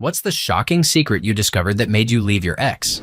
What's the shocking secret you discovered that made you leave your ex?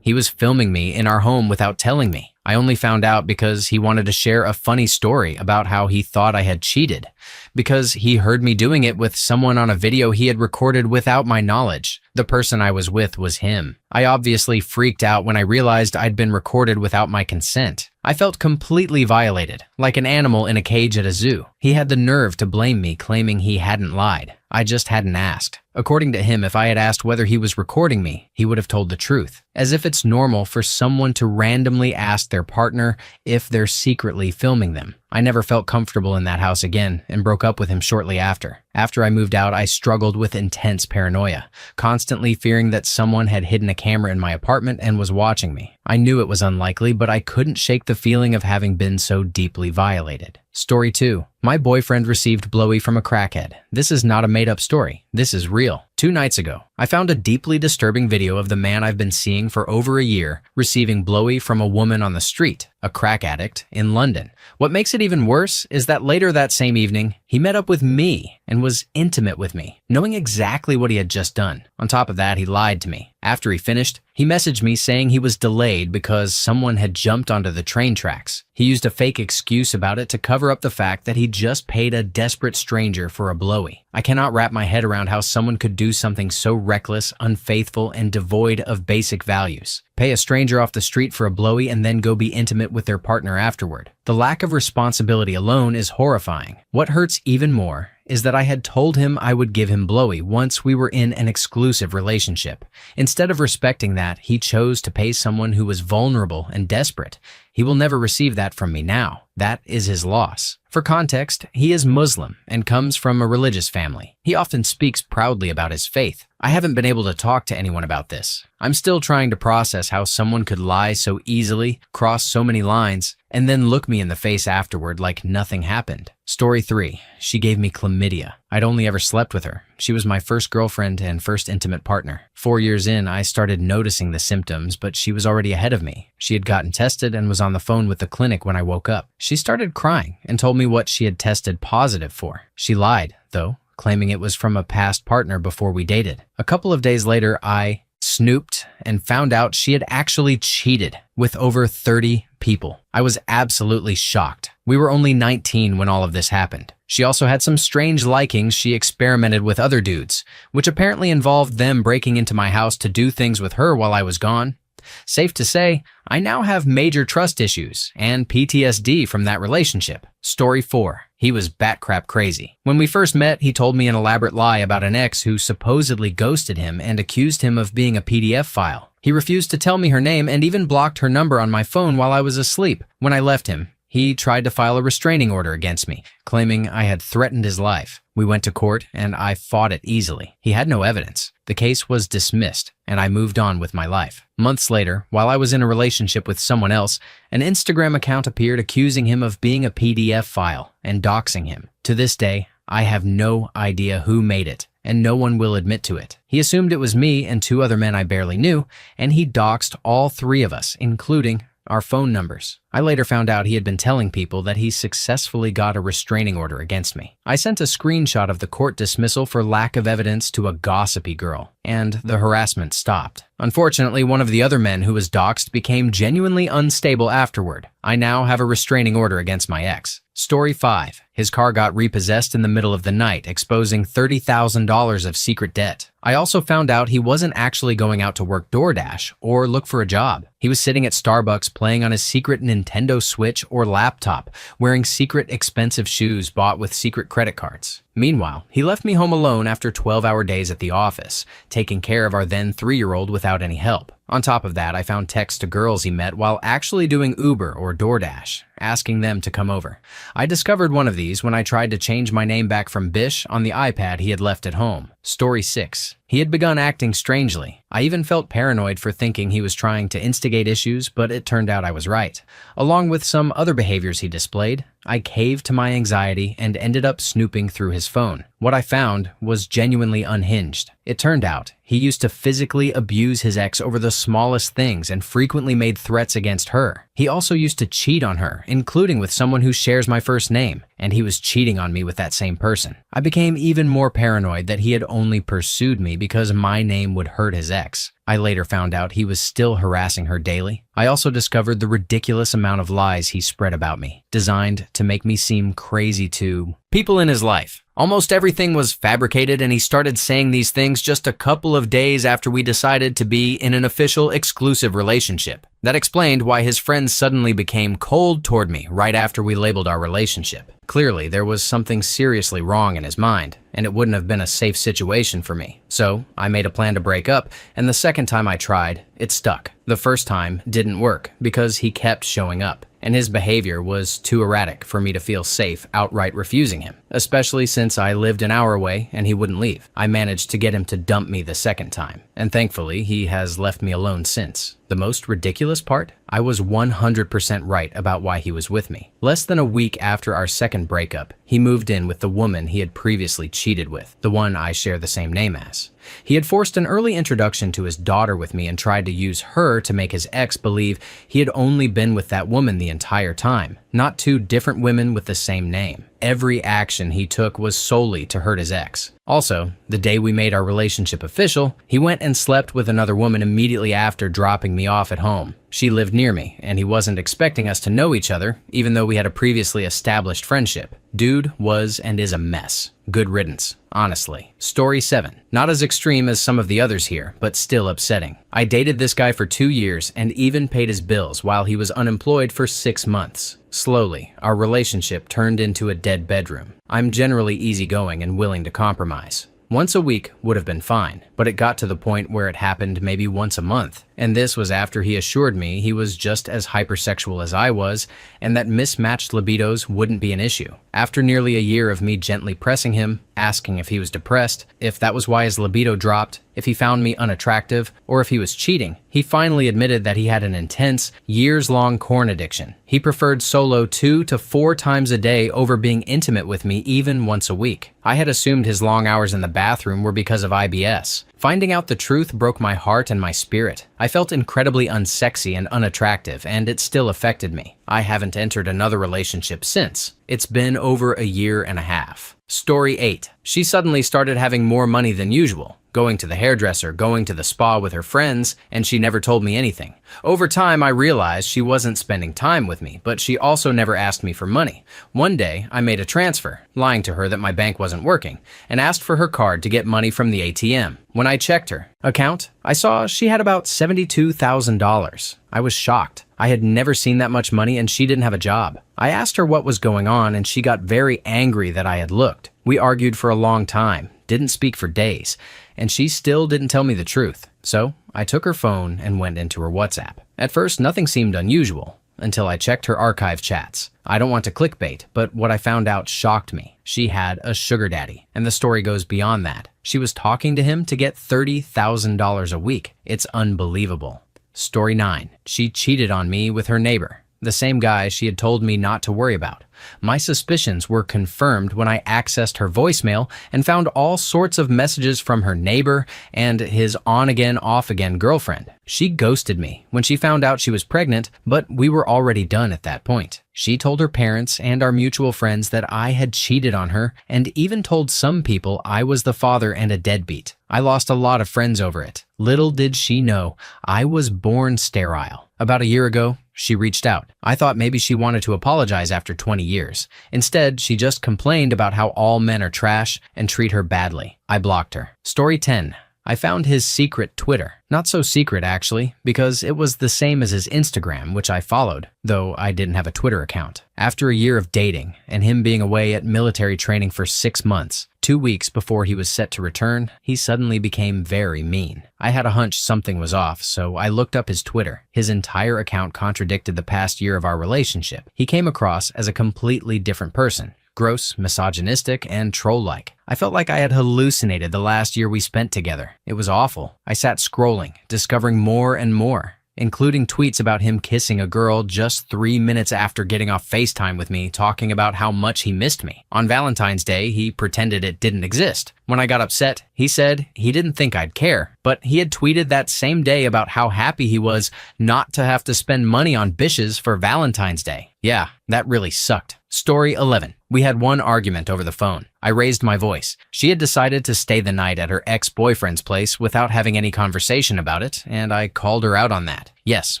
He was filming me in our home without telling me. I only found out because he wanted to share a funny story about how he thought I had cheated, because he heard me doing it with someone on a video he had recorded without my knowledge. The person I was with was him. I obviously freaked out when I realized I'd been recorded without my consent. I felt completely violated, like an animal in a cage at a zoo. He had the nerve to blame me, claiming he hadn't lied. I just hadn't asked. According to him, if I had asked whether he was recording me, he would have told the truth. As if it's normal for someone to randomly ask their partner if they're secretly filming them. I never felt comfortable in that house again and broke up with him shortly after. After I moved out, I struggled with intense paranoia, constantly fearing that someone had hidden a camera in my apartment and was watching me. I knew it was unlikely, but I couldn't shake the feeling of having been so deeply violated. Story 2. My boyfriend received blowy from a crackhead. This is not a made-up story. This is real. 2 nights ago, I found a deeply disturbing video of the man I've been seeing for over a year receiving blowy from a woman on the street, a crack addict in London. What makes it even worse is that later that same evening, he met up with me and was intimate with me, knowing exactly what he had just done. On top of that, he lied to me. After he finished, he messaged me saying he was delayed because someone had jumped onto the train tracks. He used a fake excuse about it to cover up the fact that he just paid a desperate stranger for a blowy. I cannot wrap my head around how someone could do something so reckless, unfaithful, and devoid of basic values. Pay a stranger off the street for a blowy and then go be intimate with their partner afterward. The lack of responsibility alone is horrifying. What hurts even more is that I had told him I would give him blowy once we were in an exclusive relationship. Instead of respecting that, he chose to pay someone who was vulnerable and desperate. He will never receive that from me now. That is his loss. For context, he is Muslim and comes from a religious family. He often speaks proudly about his faith. I haven't been able to talk to anyone about this. I'm still trying to process how someone could lie so easily, cross so many lines, and then look me in the face afterward like nothing happened. Story 3. She gave me chlamydia. I'd only ever slept with her. She was my first girlfriend and first intimate partner. 4 years in, I started noticing the symptoms, but she was already ahead of me. She had gotten tested and was on the phone with the clinic when I woke up. She started crying and told me what she had tested positive for. She lied, though, claiming it was from a past partner before we dated. A couple of days later, I snooped and found out she had actually cheated with over 30 people. I was absolutely shocked. We were only 19 when all of this happened. She also had some strange likings she experimented with other dudes, which apparently involved them breaking into my house to do things with her while I was gone. Safe to say, I now have major trust issues and PTSD from that relationship. Story 4. He was batcrap crazy. When we first met, he told me an elaborate lie about an ex who supposedly ghosted him and accused him of being a PDF file. He refused to tell me her name and even blocked her number on my phone while I was asleep. When I left him, he tried to file a restraining order against me, claiming I had threatened his life. We went to court and I fought it easily. He had no evidence. The case was dismissed and I moved on with my life. Months later, while I was in a relationship with someone else, an Instagram account appeared accusing him of being a PDF file and doxing him. To this day, I have no idea who made it, and no one will admit to it. He assumed it was me and 2 other men I barely knew, and he doxed all 3 of us, including our phone numbers. I later found out he had been telling people that he successfully got a restraining order against me. I sent a screenshot of the court dismissal for lack of evidence to a gossipy girl, and the harassment stopped. Unfortunately, one of the other men who was doxed became genuinely unstable afterward. I now have a restraining order against my ex. Story 5. His car got repossessed in the middle of the night, exposing $30,000 of secret debt. I also found out he wasn't actually going out to work DoorDash or look for a job. He was sitting at Starbucks playing on his secret Nintendo Switch or laptop, wearing secret expensive shoes bought with secret credit cards. Meanwhile, he left me home alone after 12-hour days at the office, taking care of our then 3-year-old without any help. On top of that, I found texts to girls he met while actually doing Uber or DoorDash, asking them to come over. I discovered one of these when I tried to change my name back from Bish on the iPad he had left at home. Story 6. He had begun acting strangely. I even felt paranoid for thinking he was trying to instigate issues, but it turned out I was right. Along with some other behaviors he displayed, I caved to my anxiety and ended up snooping through his phone. What I found was genuinely unhinged. It turned out he used to physically abuse his ex over the smallest things and frequently made threats against her. He also used to cheat on her, including with someone who shares my first name, and he was cheating on me with that same person. I became even more paranoid that he had only pursued me because my name would hurt his ex. I later found out he was still harassing her daily. I also discovered the ridiculous amount of lies he spread about me, designed to make me seem crazy to people in his life. Almost everything was fabricated, and he started saying these things just a couple of days after we decided to be in an official exclusive relationship. That explained why his friends suddenly became cold toward me right after we labeled our relationship. Clearly, there was something seriously wrong in his mind, and it wouldn't have been a safe situation for me. So I made a plan to break up, and the second time I tried, it stuck. The first time didn't work because he kept showing up, and his behavior was too erratic for me to feel safe outright refusing him, especially since I lived an hour away and he wouldn't leave. I managed to get him to dump me the second time, and thankfully he has left me alone since. The most ridiculous part? I was 100% right about why he was with me. Less than a week after our second breakup, he moved in with the woman he had previously cheated with, the one I share the same name as. He had forced an early introduction to his daughter with me and tried to use her to make his ex believe he had only been with that woman the entire time, not two different women with the same name. Every action he took was solely to hurt his ex. Also, the day we made our relationship official, he went and slept with another woman immediately after dropping me off at home. She lived near me, and he wasn't expecting us to know each other, even though we had a previously established friendship. Dude was and is a mess. Good riddance, honestly. Story 7. Not as extreme as some of the others here, but still upsetting. I dated this guy for 2 years and even paid his bills while he was unemployed for 6 months. Slowly, our relationship turned into a dead bedroom. I'm generally easygoing and willing to compromise. Once a week would have been fine, but it got to the point where it happened maybe once a month. And this was after he assured me he was just as hypersexual as I was and that mismatched libidos wouldn't be an issue. After nearly a year of me gently pressing him, asking if he was depressed, if that was why his libido dropped, if he found me unattractive, or if he was cheating, he finally admitted that he had an intense, years-long porn addiction. He preferred solo 2 to 4 times a day over being intimate with me even once a week. I had assumed his long hours in the bathroom were because of IBS. Finding out the truth broke my heart and my spirit. I felt incredibly unsexy and unattractive, and it still affected me. I haven't entered another relationship since. It's been over a year and a half. Story 8. She suddenly started having more money than usual, going to the hairdresser, going to the spa with her friends, and she never told me anything. Over time, I realized she wasn't spending time with me, but she also never asked me for money. One day, I made a transfer, lying to her that my bank wasn't working, and asked for her card to get money from the ATM. When I checked her account, I saw she had about $72,000. I was shocked. I had never seen that much money, and she didn't have a job. I asked her what was going on, and she got very angry that I had looked. We argued for a long time, didn't speak for days, and she still didn't tell me the truth. So I took her phone and went into her WhatsApp. At first, nothing seemed unusual until I checked her archive chats. I don't want to clickbait, but what I found out shocked me. She had a sugar daddy, and the story goes beyond that. She was talking to him to get $30,000 a week. It's unbelievable. Story 9. She cheated on me with her neighbor, the same guy she had told me not to worry about. My suspicions were confirmed when I accessed her voicemail and found all sorts of messages from her neighbor and his on-again, off-again girlfriend. She ghosted me when she found out she was pregnant, but we were already done at that point. She told her parents and our mutual friends that I had cheated on her and even told some people I was the father and a deadbeat. I lost a lot of friends over it. Little did she know, I was born sterile. About a year ago, she reached out. I thought maybe she wanted to apologize after 20 years. Instead, she just complained about how all men are trash and treat her badly. I blocked her. Story 10. I found his secret Twitter. Not so secret, actually, because it was the same as his Instagram, which I followed, though I didn't have a Twitter account. After a year of dating and him being away at military training for 6 months, 2 weeks before he was set to return, he suddenly became very mean. I had a hunch something was off, so I looked up his Twitter. His entire account contradicted the past year of our relationship. He came across as a completely different person. Gross, misogynistic, and troll-like. I felt like I had hallucinated the last year we spent together. It was awful. I sat scrolling, discovering more and more. including tweets about him kissing a girl just 3 minutes after getting off FaceTime with me, talking about how much he missed me. On Valentine's Day, he pretended it didn't exist. When I got upset, he said he didn't think I'd care, but he had tweeted that same day about how happy he was not to have to spend money on bitches for Valentine's Day. Yeah, that really sucked. Story 11. We had one argument over the phone. I raised my voice. She had decided to stay the night at her ex-boyfriend's place without having any conversation about it, and I called her out on that. Yes,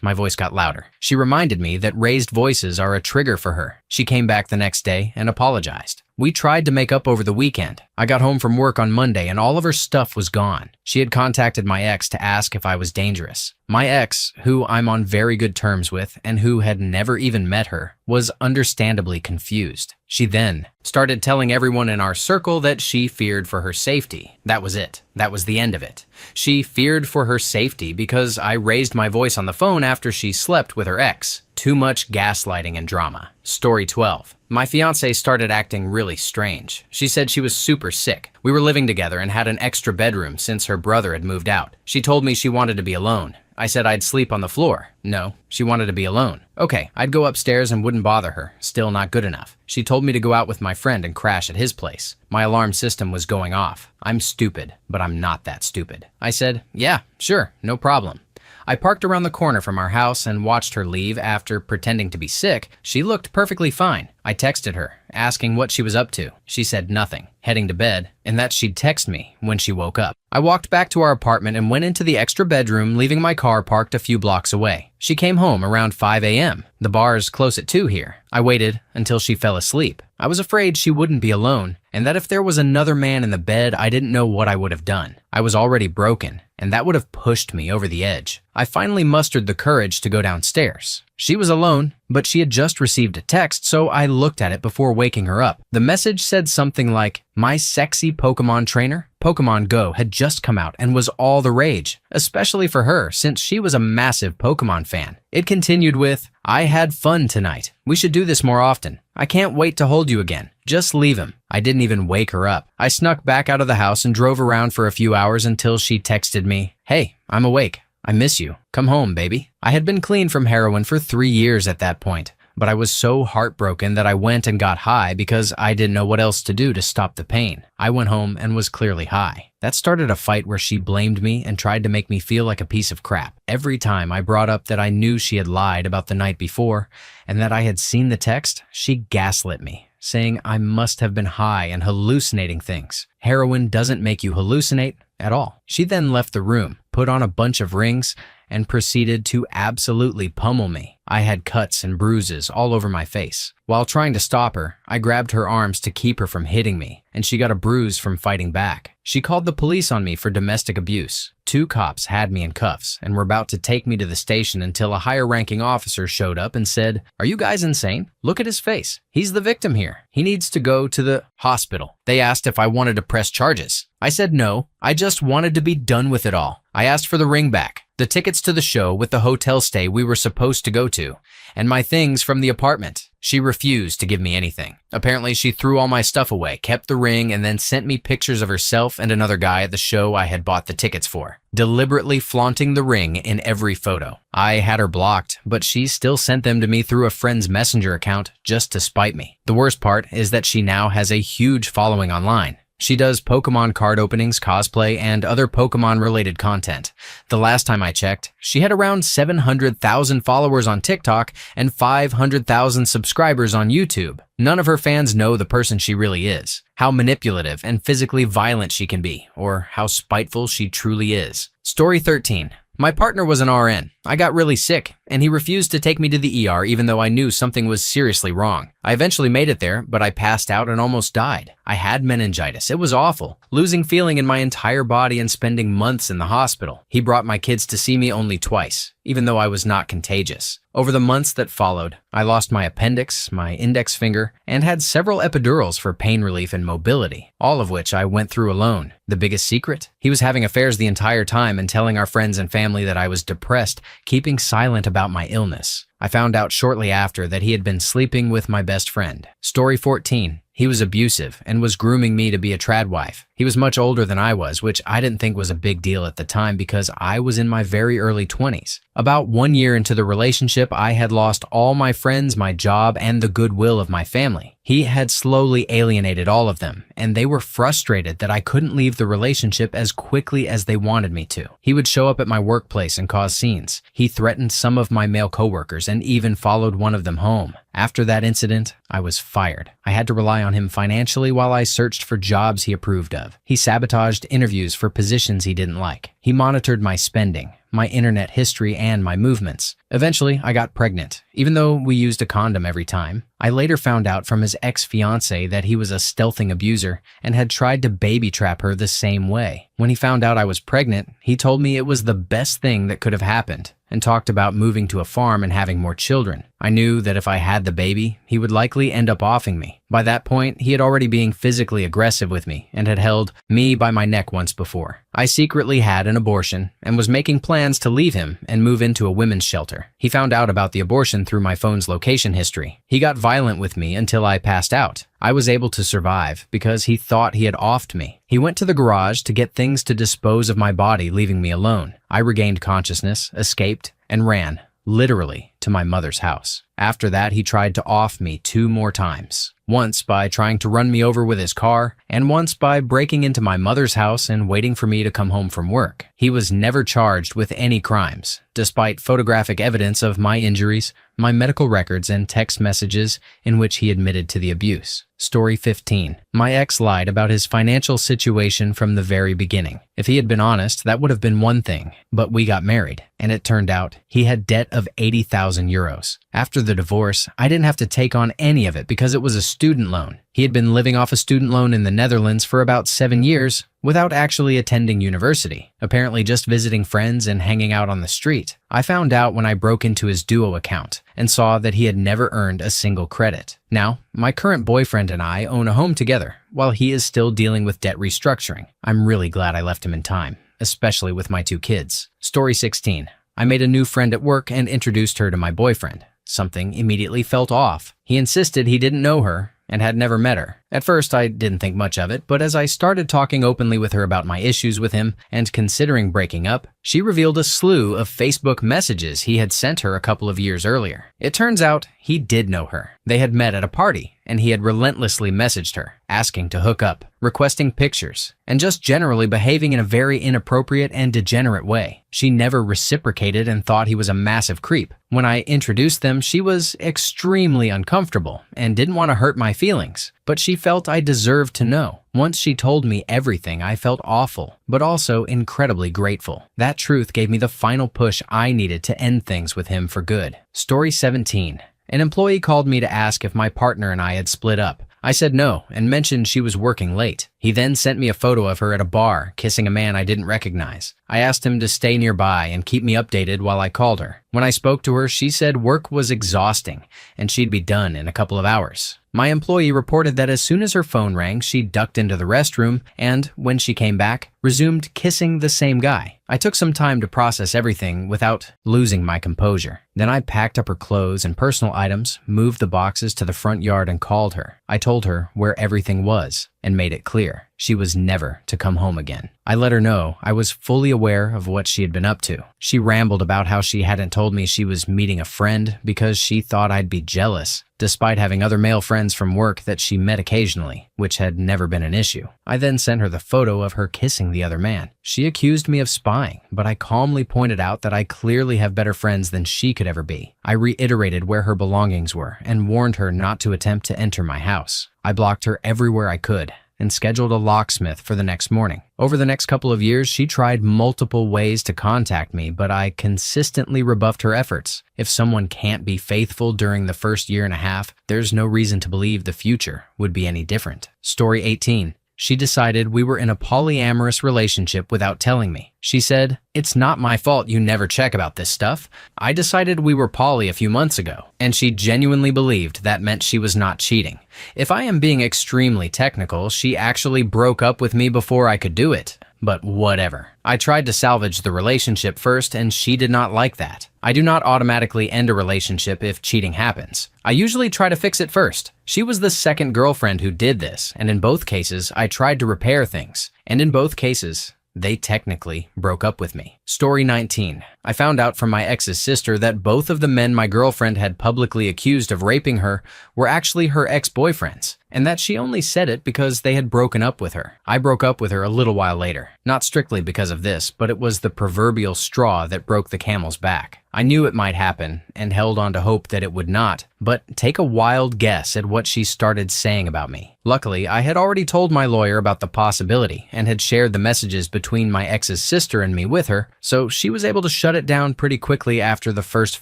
my voice got louder. She reminded me that raised voices are a trigger for her. She came back the next day and apologized. We tried to make up over the weekend. I got home from work on Monday and all of her stuff was gone. She had contacted my ex to ask if I was dangerous. My ex, who I'm on very good terms with and who had never even met her, was understandably confused. She then started telling everyone in our circle that she feared for her safety. That was it. That was the end of it. She feared for her safety because I raised my voice on the phone after she slept with her ex. Too much gaslighting and drama. Story 12. My fiancée started acting really strange. She said she was super sick. We were living together and had an extra bedroom since her brother had moved out. She told me she wanted to be alone. I said I'd sleep on the floor. No, she wanted to be alone. Okay, I'd go upstairs and wouldn't bother her. Still not good enough. She told me to go out with my friend and crash at his place. My alarm system was going off. I'm stupid, but I'm not that stupid. I said, yeah, sure, no problem. I parked around the corner from our house and watched her leave after pretending to be sick. She looked perfectly fine. I texted her, asking what she was up to. She said nothing, heading to bed, and that she'd text me when she woke up. I walked back to our apartment and went into the extra bedroom, leaving my car parked a few blocks away. She came home around 5 a.m. The bar's close at 2 here. I waited until she fell asleep. I was afraid she wouldn't be alone, and that if there was another man in the bed, I didn't know what I would have done. I was already broken, and that would have pushed me over the edge. I finally mustered the courage to go downstairs. She was alone, but she had just received a text, so I looked at it before waking her up. The message said something like, "My sexy Pokemon trainer." Pokemon Go had just come out and was all the rage, especially for her since she was a massive Pokemon fan. It continued with, "I had fun tonight. We should do this more often. I can't wait to hold you again. Just leave him." I didn't even wake her up. I snuck back out of the house and drove around for a few hours until she texted me, "Hey, I'm awake. I miss you. Come home, baby." I had been clean from heroin for 3 years at that point, but I was so heartbroken that I went and got high because I didn't know what else to do to stop the pain. I went home and was clearly high. That started a fight where she blamed me and tried to make me feel like a piece of crap. Every time I brought up that I knew she had lied about the night before and that I had seen the text, she gaslit me, saying I must have been high and hallucinating things. Heroin doesn't make you hallucinate at all. She then left the room, put on a bunch of rings, and proceeded to absolutely pummel me. I had cuts and bruises all over my face. While trying to stop her, I grabbed her arms to keep her from hitting me, and she got a bruise from fighting back. She called the police on me for domestic abuse. 2 cops had me in cuffs and were about to take me to the station until a higher-ranking officer showed up and said, "Are you guys insane? Look at his face. He's the victim here. He needs to go to the hospital." They asked if I wanted to press charges. I said no. I just wanted to be done with it all. I asked for the ring back, the tickets to the show with the hotel stay we were supposed to go to, and my things from the apartment. She refused to give me anything. Apparently, she threw all my stuff away, kept the ring, and then sent me pictures of herself and another guy at the show I had bought the tickets for, deliberately flaunting the ring in every photo. I had her blocked, but she still sent them to me through a friend's Messenger account just to spite me. The worst part is that she now has a huge following online. She does Pokemon card openings, cosplay, and other Pokemon-related content. The last time I checked, she had around 700,000 followers on TikTok and 500,000 subscribers on YouTube. None of her fans know the person she really is, how manipulative and physically violent she can be, or how spiteful she truly is. Story 13. My partner was an RN. I got really sick, and he refused to take me to the ER even though I knew something was seriously wrong. I eventually made it there, but I passed out and almost died. I had meningitis. It was awful, losing feeling in my entire body and spending months in the hospital. He brought my kids to see me only twice, even though I was not contagious. Over the months that followed, I lost my appendix, my index finger, and had several epidurals for pain relief and mobility, all of which I went through alone. The biggest secret? He was having affairs the entire time and telling our friends and family that I was depressed, keeping silent about my illness. I found out shortly after that he had been sleeping with my best friend. Story 14. He was abusive and was grooming me to be a trad wife. He was much older than I was, which I didn't think was a big deal at the time because I was in my very early 20s. About 1 year into the relationship, I had lost all my friends, my job, and the goodwill of my family. He had slowly alienated all of them, and they were frustrated that I couldn't leave the relationship as quickly as they wanted me to. He would show up at my workplace and cause scenes. He threatened some of my male coworkers and even followed one of them home. After that incident, I was fired. I had to rely on him financially while I searched for jobs he approved of. He sabotaged interviews for positions he didn't like. He monitored my spending, my internet history, and my movements. Eventually, I got pregnant, even though we used a condom every time. I later found out from his ex-fiancée that he was a stealthing abuser and had tried to baby trap her the same way. When he found out I was pregnant, he told me it was the best thing that could have happened and talked about moving to a farm and having more children. I knew that if I had the baby, he would likely end up offing me. By that point, he had already been physically aggressive with me and had held me by my neck once before. I secretly had an abortion and was making plans to leave him and move into a women's shelter. He found out about the abortion through my phone's location history. He got violent with me until I passed out. I was able to survive because he thought he had offed me. He went to the garage to get things to dispose of my body, leaving me alone. I regained consciousness, escaped, and ran, literally, to my mother's house. After that, he tried to off me 2 more times. Once by trying to run me over with his car, and once by breaking into my mother's house and waiting for me to come home from work. He was never charged with any crimes, despite photographic evidence of my injuries, my medical records, and text messages in which he admitted to the abuse. Story 15. My ex lied about his financial situation from the very beginning. If he had been honest, that would have been one thing, but we got married, and it turned out he had debt of 80,000 euros. After the divorce, I didn't have to take on any of it because it was a student loan. He had been living off a student loan in the Netherlands for about 7 years without actually attending university, apparently just visiting friends and hanging out on the street. I found out when I broke into his Duo account and saw that he had never earned a single credit. Now, my current boyfriend and I own a home together, while he is still dealing with debt restructuring. I'm really glad I left him in time, especially with my 2 kids. Story 16. I made a new friend at work and introduced her to my boyfriend. Something immediately felt off. He insisted he didn't know her and had never met her. At first, I didn't think much of it, but as I started talking openly with her about my issues with him and considering breaking up, she revealed a slew of Facebook messages he had sent her a couple of years earlier. It turns out he did know her. They had met at a party, and he had relentlessly messaged her, asking to hook up, requesting pictures, and just generally behaving in a very inappropriate and degenerate way. She never reciprocated and thought he was a massive creep. When I introduced them, she was extremely uncomfortable and didn't want to hurt my feelings, but she felt I deserved to know. Once she told me everything, I felt awful, but also incredibly grateful. That truth gave me the final push I needed to end things with him for good. Story 17. An employee called me to ask if my partner and I had split up. I said no and mentioned she was working late. He then sent me a photo of her at a bar, kissing a man I didn't recognize. I asked him to stay nearby and keep me updated while I called her. When I spoke to her, she said work was exhausting and she'd be done in a couple of hours. My employee reported that as soon as her phone rang, she ducked into the restroom and, when she came back, resumed kissing the same guy. I took some time to process everything without losing my composure. Then I packed up her clothes and personal items, moved the boxes to the front yard and called her. I told her where everything was and made it clear she was never to come home again. I let her know I was fully aware of what she had been up to. She rambled about how she hadn't told me she was meeting a friend because she thought I'd be jealous, despite having other male friends from work that she met occasionally, which had never been an issue. I then sent her the photo of her kissing the other man. She accused me of spying, but I calmly pointed out that I clearly have better friends than she could ever be. I reiterated where her belongings were and warned her not to attempt to enter my house. I blocked her everywhere I could and scheduled a locksmith for the next morning. Over the next couple of years, she tried multiple ways to contact me, but I consistently rebuffed her efforts. If someone can't be faithful during the first year and a half, there's no reason to believe the future would be any different. Story 18. She decided we were in a polyamorous relationship without telling me. She said, "It's not my fault you never check about this stuff. I decided we were poly a few months ago." And she genuinely believed that meant she was not cheating. If I am being extremely technical, she actually broke up with me before I could do it. but whatever. I tried to salvage the relationship first, and she did not like that. I do not automatically end a relationship if cheating happens. I usually try to fix it first. She was the second girlfriend who did this, and in both cases, I tried to repair things. And in both cases, they technically broke up with me. Story 19. I found out from my ex's sister that both of the men my girlfriend had publicly accused of raping her were actually her ex-boyfriends, and that she only said it because they had broken up with her. I broke up with her a little while later. Not strictly because of this, but it was the proverbial straw that broke the camel's back. I knew it might happen and held on to hope that it would not, but take a wild guess at what she started saying about me. Luckily, I had already told my lawyer about the possibility and had shared the messages between my ex's sister and me with her, so she was able to shut it down pretty quickly after the first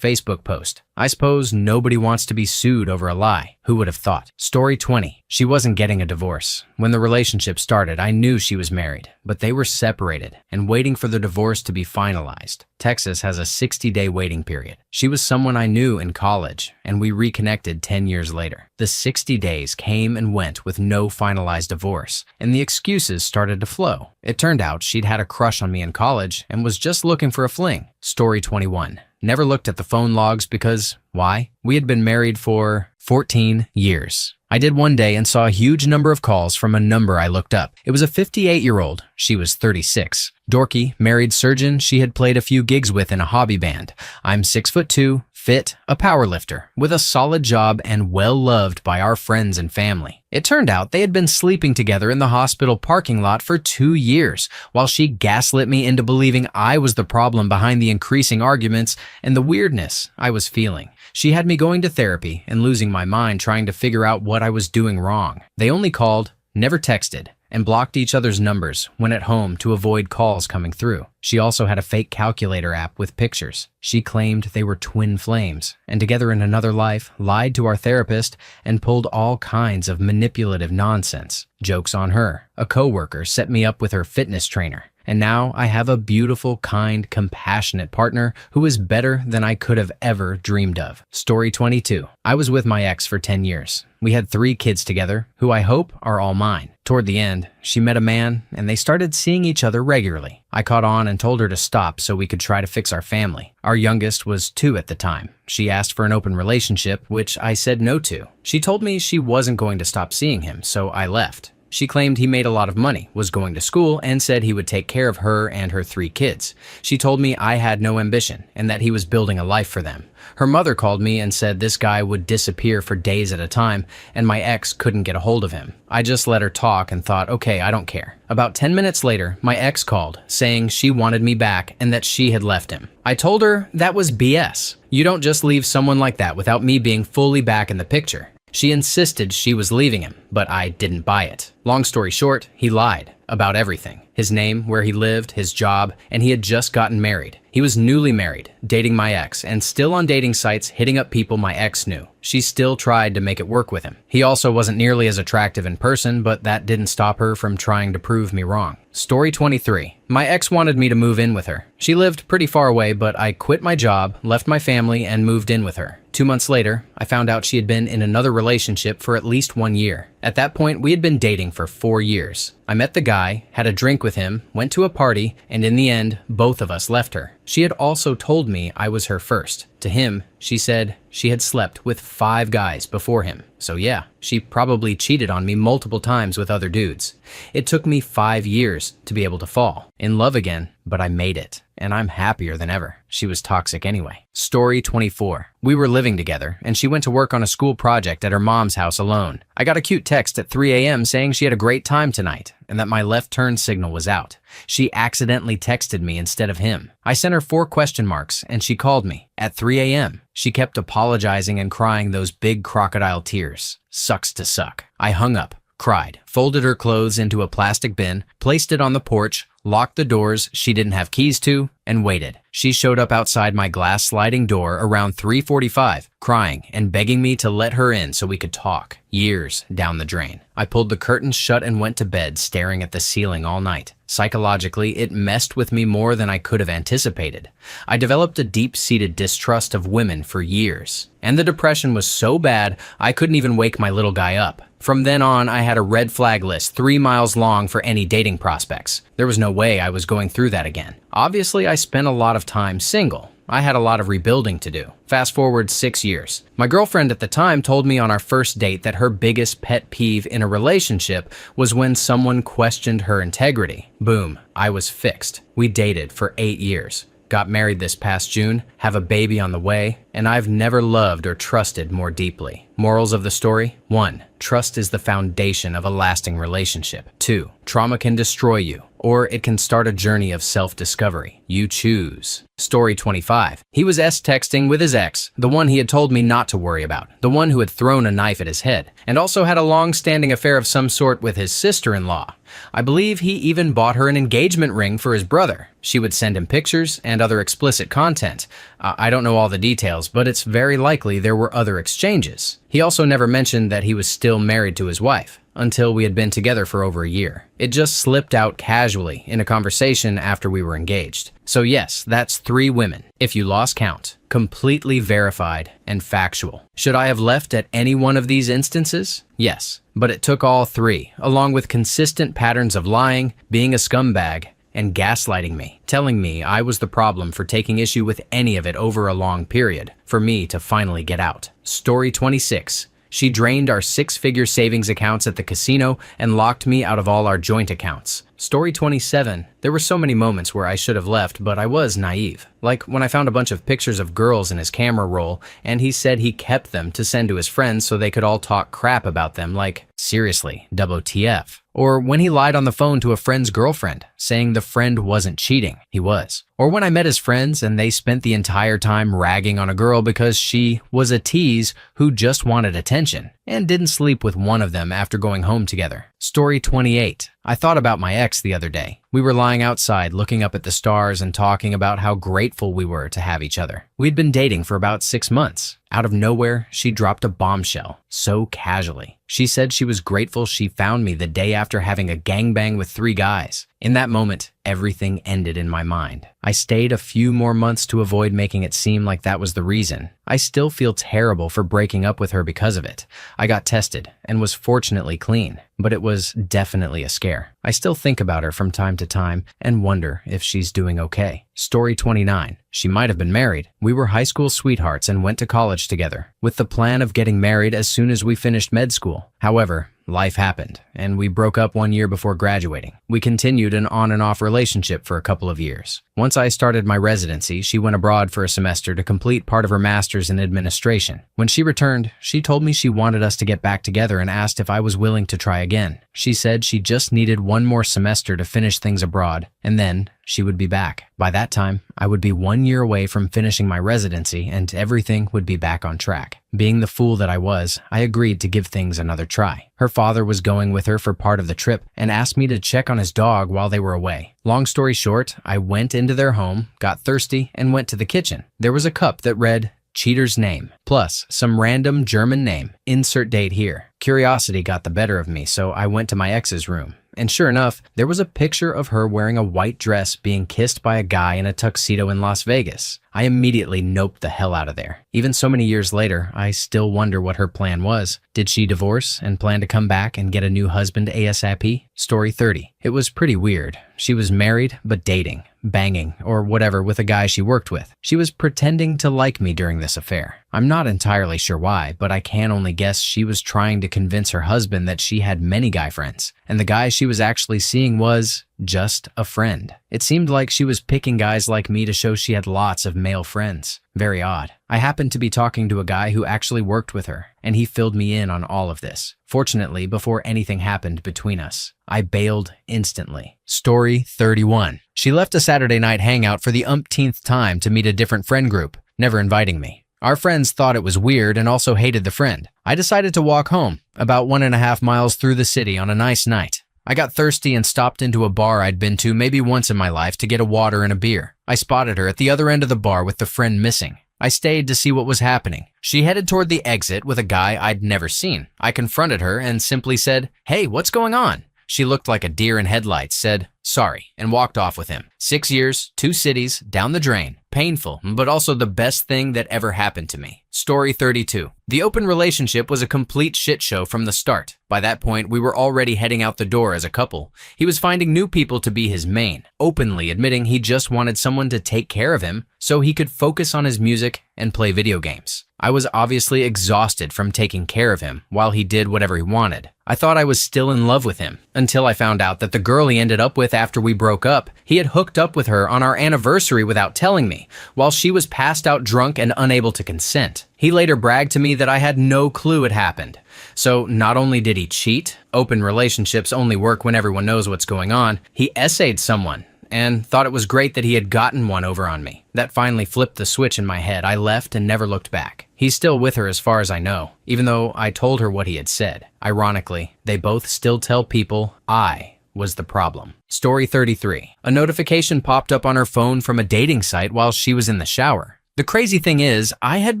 Facebook post. I suppose nobody wants to be sued over a lie. Who would have thought? Story 20. She wasn't getting a divorce. When the relationship started, I knew she was married, but they were separated and waiting for the divorce to be finalized. Texas has a 60-day waiting period. She was someone I knew in college, and we reconnected 10 years later. The 60 days came and went with no finalized divorce, and the excuses started to flow. It turned out she'd had a crush on me in college and was just looking for a fling. Story 21. Never looked at the phone logs because, why? We had been married for 14 years. I did one day and saw a huge number of calls from a number I looked up. It was a 58-year-old. She was 36. Dorky, married surgeon she had played a few gigs with in a hobby band. I'm 6'2", fit, a powerlifter, with a solid job and well-loved by our friends and family. It turned out they had been sleeping together in the hospital parking lot for 2 years, while she gaslit me into believing I was the problem behind the increasing arguments and the weirdness I was feeling. She had me going to therapy and losing my mind trying to figure out what I was doing wrong. They only called, never texted, and blocked each other's numbers when at home to avoid calls coming through. She also had a fake calculator app with pictures. She claimed they were twin flames, and together in another life, lied to our therapist and pulled all kinds of manipulative nonsense. Joke's on her. A coworker set me up with her fitness trainer. And now I have a beautiful, kind, compassionate partner who is better than I could have ever dreamed of. Story 22. I was with my ex for 10 years. We had 3 kids together, who I hope are all mine. Toward the end, she met a man, and they started seeing each other regularly. I caught on and told her to stop so we could try to fix our family. Our youngest was 2 at the time. She asked for an open relationship, which I said no to. She told me she wasn't going to stop seeing him, so I left. She claimed he made a lot of money, was going to school, and said he would take care of her and her 3 kids. She told me I had no ambition and that he was building a life for them. Her mother called me and said this guy would disappear for days at a time and my ex couldn't get a hold of him. I just let her talk and thought, okay, I don't care. About 10 minutes later, my ex called, saying she wanted me back and that she had left him. I told her that was BS. You don't just leave someone like that without me being fully back in the picture. She insisted she was leaving him, but I didn't buy it. Long story short, he lied about everything. His name, where he lived, his job, and he had just gotten married. He was newly married, dating my ex, and still on dating sites hitting up people my ex knew. She still tried to make it work with him. He also wasn't nearly as attractive in person, but that didn't stop her from trying to prove me wrong. Story 23. My ex wanted me to move in with her. She lived pretty far away, but I quit my job, left my family, and moved in with her. 2 months later, I found out she had been in another relationship for at least 1 year. At that point, we had been dating for 4 years. I met the guy, had a drink with him, went to a party, and in the end, both of us left her. She had also told me I was her first. To him, she said she had slept with 5 guys before him. So yeah, she probably cheated on me multiple times with other dudes. It took me 5 years to be able to fall in love again, but I made it. And I'm happier than ever. She was toxic anyway. Story 24. We were living together, and she went to work on a school project at her mom's house alone. I got a cute text at 3 a.m. saying she had a great time tonight, and that my left turn signal was out. She accidentally texted me instead of him. I sent her 4 question marks, and she called me at 3 a.m. She kept apologizing and crying those big crocodile tears. Sucks to suck. I hung up, cried, folded her clothes into a plastic bin, placed it on the porch, locked the doors she didn't have keys to, and waited. She showed up outside my glass sliding door around 3:45, crying and begging me to let her in so we could talk. Years down the drain. I pulled the curtains shut and went to bed staring at the ceiling all night. Psychologically, it messed with me more than I could have anticipated. I developed a deep-seated distrust of women for years, and the depression was so bad I couldn't even wake my little guy up. From then on, I had a red flag list 3 miles long for any dating prospects. There was no way I was going through that again. Obviously, I spent a lot of time single. I had a lot of rebuilding to do. Fast forward 6 years. My girlfriend at the time told me on our first date that her biggest pet peeve in a relationship was when someone questioned her integrity. Boom, I was fixed. We dated for 8 years. Got married this past June, have a baby on the way, and I've never loved or trusted more deeply. Morals of the story? 1. Trust is the foundation of a lasting relationship. 2. Trauma can destroy you, or it can start a journey of self-discovery. You choose. Story 25. He was texting with his ex, the one he had told me not to worry about, the one who had thrown a knife at his head, and also had a long-standing affair of some sort with his sister-in-law. I believe he even bought her an engagement ring for his brother. She would send him pictures and other explicit content. I don't know all the details, but it's very likely there were other exchanges. He also never mentioned that he was still married to his wife, until we had been together for over a year. It just slipped out casually in a conversation after we were engaged. So yes, that's 3 women, if you lost count. Completely verified and factual. Should I have left at any one of these instances? Yes, but it took all 3, along with consistent patterns of lying, being a scumbag, and gaslighting me, telling me I was the problem for taking issue with any of it over a long period, for me to finally get out. Story 26. She drained our 6-figure savings accounts at the casino and locked me out of all our joint accounts. Story 27. There were so many moments where I should have left, but I was naive. Like when I found a bunch of pictures of girls in his camera roll, and he said he kept them to send to his friends so they could all talk crap about them, like, seriously, WTF. Or when he lied on the phone to a friend's girlfriend, saying the friend wasn't cheating. He was. Or when I met his friends and they spent the entire time ragging on a girl because she was a tease who just wanted attention, and didn't sleep with one of them after going home together. Story 28. I thought about my ex the other day. We were lying outside looking up at the stars and talking about how grateful we were to have each other. We'd been dating for about 6 months. Out of nowhere, she dropped a bombshell, so casually. She said she was grateful she found me the day after having a gangbang with 3 guys. In that moment, everything ended in my mind. I stayed a few more months to avoid making it seem like that was the reason. I still feel terrible for breaking up with her because of it. I got tested and was fortunately clean, but it was definitely a scare. I still think about her from time to time and wonder if she's doing okay. Story 29. She might have been married. We were high school sweethearts and went to college together, with the plan of getting married as soon as we finished med school. However, life happened, and we broke up 1 year before graduating. We continued an on and off relationship for a couple of years. Once I started my residency, she went abroad for a semester to complete part of her master's in administration. When she returned, she told me she wanted us to get back together and asked if I was willing to try again. She said she just needed 1 more semester to finish things abroad, and then she would be back. By that time, I would be 1 year away from finishing my residency and everything would be back on track. Being the fool that I was, I agreed to give things another try. Her father was going with her for part of the trip and asked me to check on his dog while they were away. Long story short, I went into their home, got thirsty, and went to the kitchen. There was a cup that read, "Cheater's name," plus some random German name. Insert date here. Curiosity got the better of me, so I went to my ex's room. And sure enough, there was a picture of her wearing a white dress being kissed by a guy in a tuxedo in Las Vegas. I immediately noped the hell out of there. Even so many years later, I still wonder what her plan was. Did she divorce and plan to come back and get a new husband ASAP? Story 30. It was pretty weird. She was married, but dating, banging, or whatever with a guy she worked with. She was pretending to like me during this affair. I'm not entirely sure why, but I can only guess she was trying to convince her husband that she had many guy friends, and the guy she was actually seeing was just a friend. It seemed like she was picking guys like me to show she had lots of male friends. Very odd. I happened to be talking to a guy who actually worked with her, and he filled me in on all of this. Fortunately, before anything happened between us, I bailed instantly. Story 31. She left a Saturday night hangout for the umpteenth time to meet a different friend group, never inviting me. Our friends thought it was weird and also hated the friend. I decided to walk home, about 1.5 miles through the city on a nice night. I got thirsty and stopped into a bar I'd been to maybe once in my life to get a water and a beer. I spotted her at the other end of the bar with the friend missing. I stayed to see what was happening. She headed toward the exit with a guy I'd never seen. I confronted her and simply said, "Hey, what's going on?" She looked like a deer in headlights, said, sorry, and walked off with him. 6 years, 2 cities, down the drain. Painful, but also the best thing that ever happened to me. Story 32. The open relationship was a complete shit show from the start. By that point, we were already heading out the door as a couple. He was finding new people to be his main, openly admitting he just wanted someone to take care of him so he could focus on his music and play video games. I was obviously exhausted from taking care of him while he did whatever he wanted. I thought I was still in love with him until I found out that the girl he ended up with after we broke up, he had hooked up with her on our anniversary without telling me, while she was passed out drunk and unable to consent. He later bragged to me that I had no clue it happened. So not only did he cheat, open relationships only work when everyone knows what's going on, he essayed someone and thought it was great that he had gotten one over on me. That finally flipped the switch in my head. I left and never looked back. He's still with her as far as I know, even though I told her what he had said. Ironically, they both still tell people I was the problem. Story 33. A notification popped up on her phone from a dating site while she was in the shower. The crazy thing is, I had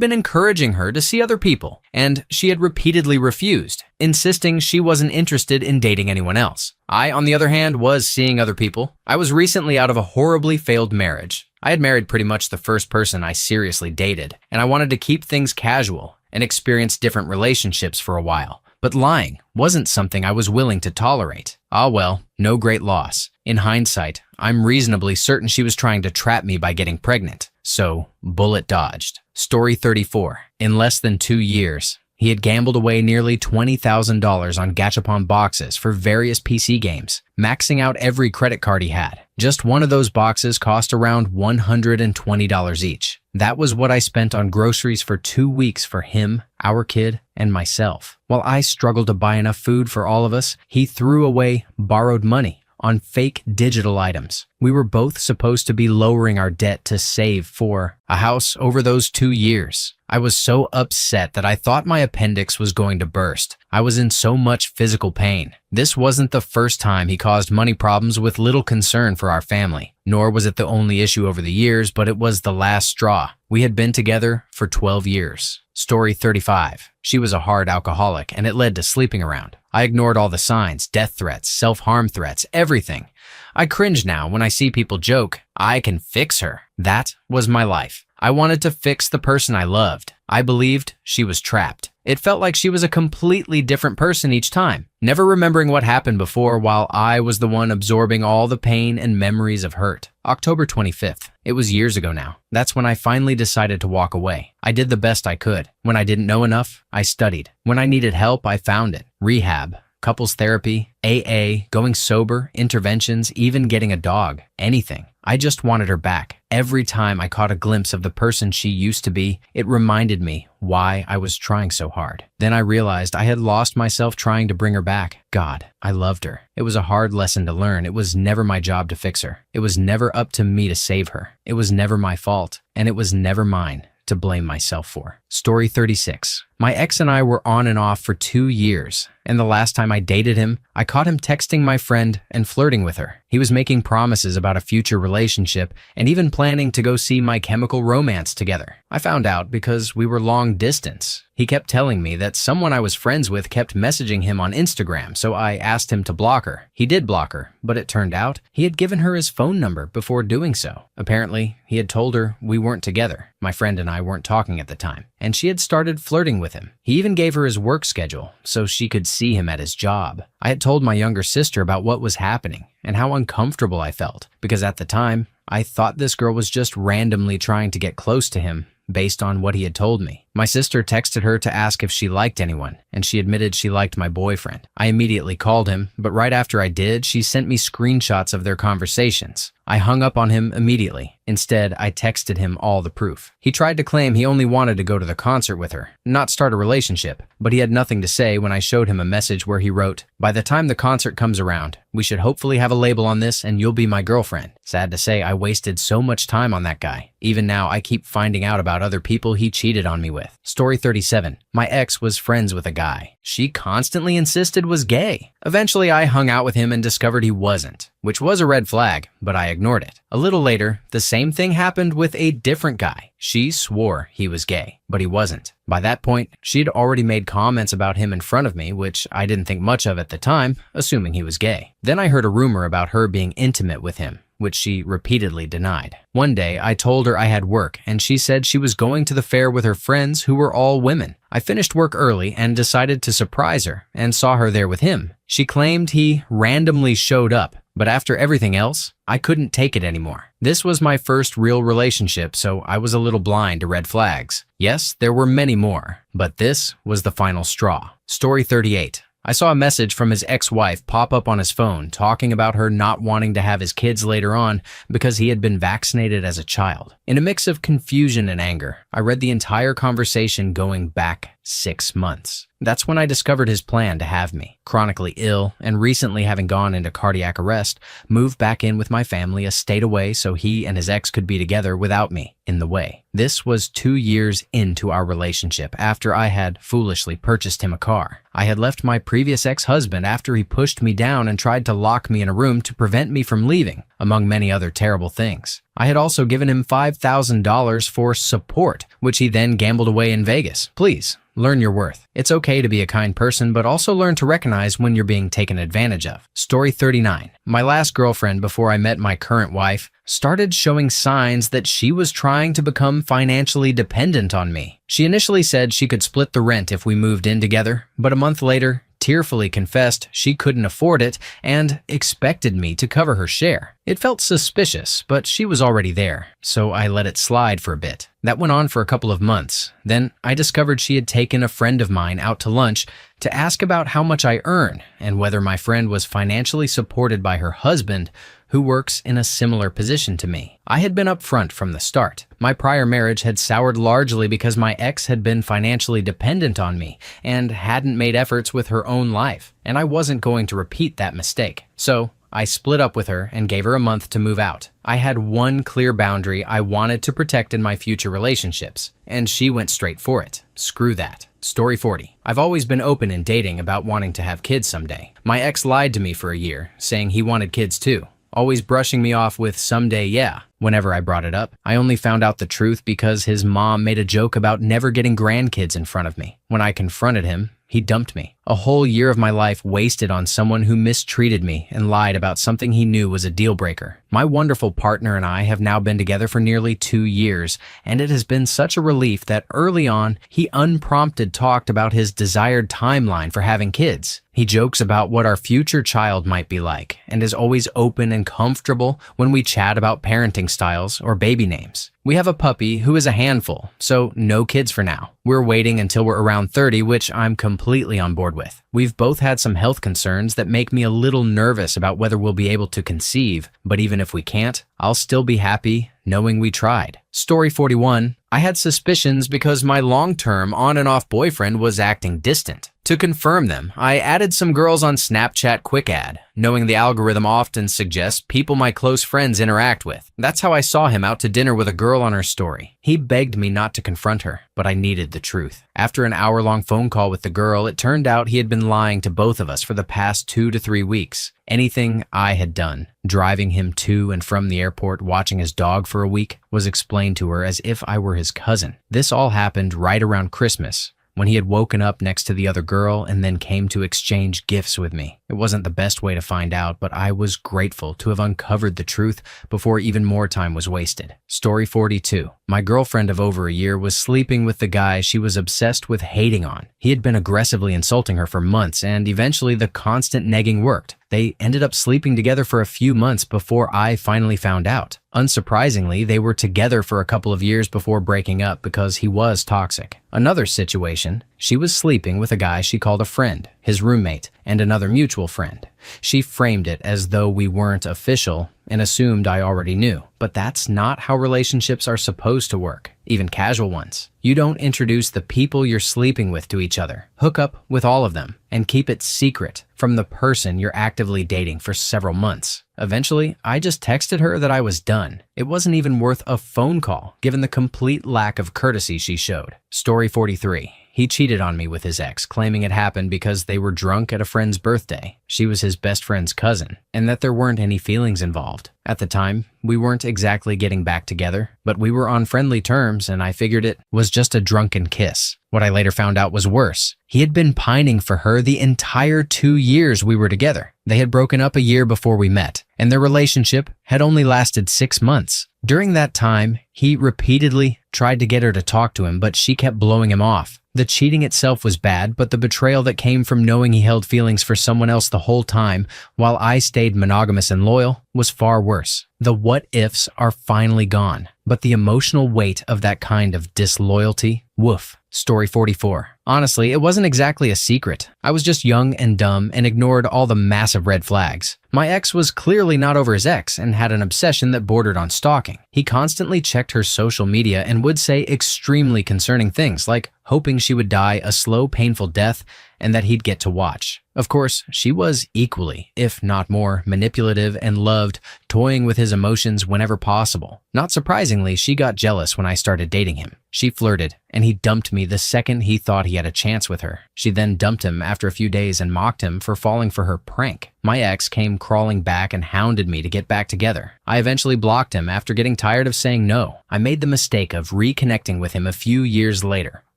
been encouraging her to see other people, and she had repeatedly refused, insisting she wasn't interested in dating anyone else. I, on the other hand, was seeing other people. I was recently out of a horribly failed marriage. I had married pretty much the first person I seriously dated, and I wanted to keep things casual and experience different relationships for a while. But lying wasn't something I was willing to tolerate. Ah well, no great loss. In hindsight, I'm reasonably certain she was trying to trap me by getting pregnant. So, bullet dodged. Story 34. In less than 2 years, he had gambled away nearly $20,000 on gachapon boxes for various PC games, maxing out every credit card he had. Just one of those boxes cost around $120 each. That was what I spent on groceries for 2 weeks for him, our kid, and myself. While I struggled to buy enough food for all of us, he threw away borrowed money on fake digital items. We were both supposed to be lowering our debt to save for a house over those 2 years. I was so upset that I thought my appendix was going to burst. I was in so much physical pain. This wasn't the first time he caused money problems with little concern for our family, nor was it the only issue over the years, but it was the last straw. We had been together for 12 years. Story 35. She was a hard alcoholic, and it led to sleeping around. I ignored all the signs, death threats, self-harm threats, everything. I cringe now when I see people joke, I can fix her. That was my life. I wanted to fix the person I loved. I believed she was trapped. It felt like she was a completely different person each time, never remembering what happened before while I was the one absorbing all the pain and memories of hurt. October 25th. It was years ago now. That's when I finally decided to walk away. I did the best I could. When I didn't know enough, I studied. When I needed help, I found it. Rehab, couples therapy, AA, going sober, interventions, even getting a dog, anything. I just wanted her back. Every time I caught a glimpse of the person she used to be, it reminded me why I was trying so hard. Then I realized I had lost myself trying to bring her back. God, I loved her. It was a hard lesson to learn. It was never my job to fix her. It was never up to me to save her. It was never my fault, and it was never mine to blame myself for. Story 36. My ex and I were on and off for 2 years, and the last time I dated him, I caught him texting my friend and flirting with her. He was making promises about a future relationship and even planning to go see My Chemical Romance together. I found out because we were long distance. He kept telling me that someone I was friends with kept messaging him on Instagram, so I asked him to block her. He did block her, but it turned out he had given her his phone number before doing so. Apparently, he had told her we weren't together. My friend and I weren't talking at the time, and she had started flirting with him. He even gave her his work schedule so she could see him at his job. I had told my younger sister about what was happening and how uncomfortable I felt, because at the time, I thought this girl was just randomly trying to get close to him based on what he had told me. My sister texted her to ask if she liked anyone, and she admitted she liked my boyfriend. I immediately called him, but right after I did, she sent me screenshots of their conversations. I hung up on him immediately. Instead, I texted him all the proof. He tried to claim he only wanted to go to the concert with her, not start a relationship, but he had nothing to say when I showed him a message where he wrote, "By the time the concert comes around, we should hopefully have a label on this and you'll be my girlfriend." Sad to say, I wasted so much time on that guy. Even now, I keep finding out about other people he cheated on me with. Story 37. My ex was friends with a guy she constantly insisted was gay. Eventually, I hung out with him and discovered he wasn't, which was a red flag, but I ignored it. A little later, the same thing happened with a different guy. She swore he was gay, but he wasn't. By that point, she'd already made comments about him in front of me, which I didn't think much of at the time, assuming he was gay. Then I heard a rumor about her being intimate with him, which she repeatedly denied. One day, I told her I had work, and she said she was going to the fair with her friends who were all women. I finished work early and decided to surprise her and saw her there with him. She claimed he randomly showed up, but after everything else, I couldn't take it anymore. This was my first real relationship, so I was a little blind to red flags. Yes, there were many more, but this was the final straw. Story 38. I saw a message from his ex-wife pop up on his phone talking about her not wanting to have his kids later on because he had been vaccinated as a child. In a mix of confusion and anger, I read the entire conversation going back 6 months. That's when I discovered his plan to have me. Chronically ill and recently having gone into cardiac arrest, moved back in with my family a state away so he and his ex could be together without me in the way. This was 2 years into our relationship after I had foolishly purchased him a car. I had left my previous ex-husband after he pushed me down and tried to lock me in a room to prevent me from leaving, among many other terrible things. I had also given him $5,000 for support, which he then gambled away in Vegas. Please, learn your worth. It's okay to be a kind person, but also learn to recognize when you're being taken advantage of. Story 39. My last girlfriend before I met my current wife started showing signs that she was trying to become financially dependent on me. She initially said she could split the rent if we moved in together, but a month later, tearfully confessed she couldn't afford it and expected me to cover her share. It felt suspicious, but she was already there, so I let it slide for a bit. That went on for a couple of months. Then I discovered she had taken a friend of mine out to lunch to ask about how much I earn and whether my friend was financially supported by her husband, who works in a similar position to me. I had been upfront from the start. My prior marriage had soured largely because my ex had been financially dependent on me and hadn't made efforts with her own life, and I wasn't going to repeat that mistake. So I split up with her and gave her a month to move out. I had one clear boundary I wanted to protect in my future relationships, and she went straight for it. Screw that. Story 40. I've always been open in dating about wanting to have kids someday. My ex lied to me for a year, saying he wanted kids too, always brushing me off with someday, yeah. Whenever I brought it up, I only found out the truth because his mom made a joke about never getting grandkids in front of me. When I confronted him, he dumped me. A whole year of my life wasted on someone who mistreated me and lied about something he knew was a deal breaker. My wonderful partner and I have now been together for nearly 2 years, and it has been such a relief that early on, he unprompted talked about his desired timeline for having kids. He jokes about what our future child might be like, and is always open and comfortable when we chat about parenting styles or baby names. We have a puppy who is a handful, so no kids for now. We're waiting until we're around 30, which I'm completely on board with. We've both had some health concerns that make me a little nervous about whether we'll be able to conceive, but even if we can't, I'll still be happy knowing we tried. Story 41. I had suspicions because my long-term on and off boyfriend was acting distant. To confirm them, I added some girls on Snapchat Quick Add, knowing the algorithm often suggests people my close friends interact with. That's how I saw him out to dinner with a girl on her story. He begged me not to confront her, but I needed the truth. After an hour-long phone call with the girl, it turned out he had been lying to both of us for the past 2 to 3 weeks. Anything I had done, driving him to and from the airport, watching his dog for a week, was explained to her as if I were his cousin. This all happened right around Christmas, when he had woken up next to the other girl and then came to exchange gifts with me. It wasn't the best way to find out, but I was grateful to have uncovered the truth before even more time was wasted. Story 42. My girlfriend of over a year was sleeping with the guy she was obsessed with hating on. He had been aggressively insulting her for months, and eventually the constant negging worked. They ended up sleeping together for a few months before I finally found out. Unsurprisingly, they were together for a couple of years before breaking up because he was toxic. Another situation, she was sleeping with a guy she called a friend, his roommate, and another mutual friend. She framed it as though we weren't official and assumed I already knew. But that's not how relationships are supposed to work, even casual ones. You don't introduce the people you're sleeping with to each other. Hook up with all of them and keep it secret from the person you're actively dating for several months. Eventually, I just texted her that I was done. It wasn't even worth a phone call, given the complete lack of courtesy she showed. Story 43. He cheated on me with his ex, claiming it happened because they were drunk at a friend's birthday. She was his best friend's cousin, and that there weren't any feelings involved. At the time, we weren't exactly getting back together, but we were on friendly terms, and I figured it was just a drunken kiss. What I later found out was worse. He had been pining for her the entire 2 years we were together. They had broken up a year before we met, and their relationship had only lasted 6 months. During that time, he repeatedly tried to get her to talk to him, but she kept blowing him off. The cheating itself was bad, but the betrayal that came from knowing he held feelings for someone else the whole time, while I stayed monogamous and loyal, was far worse. The what-ifs are finally gone, but the emotional weight of that kind of disloyalty, woof. Story 44. Honestly, it wasn't exactly a secret. I was just young and dumb and ignored all the massive red flags. My ex was clearly not over his ex and had an obsession that bordered on stalking. He constantly checked her social media and would say extremely concerning things like hoping she would die a slow, painful death and that he'd get to watch. Of course, she was equally, if not more, manipulative and loved toying with his emotions whenever possible. Not surprisingly, she got jealous when I started dating him. She flirted, and he dumped me the second he thought he had a chance with her. She then dumped him after a few days and mocked him for falling for her prank. My ex came crawling back and hounded me to get back together. I eventually blocked him after getting tired of saying no. I made the mistake of reconnecting with him a few years later,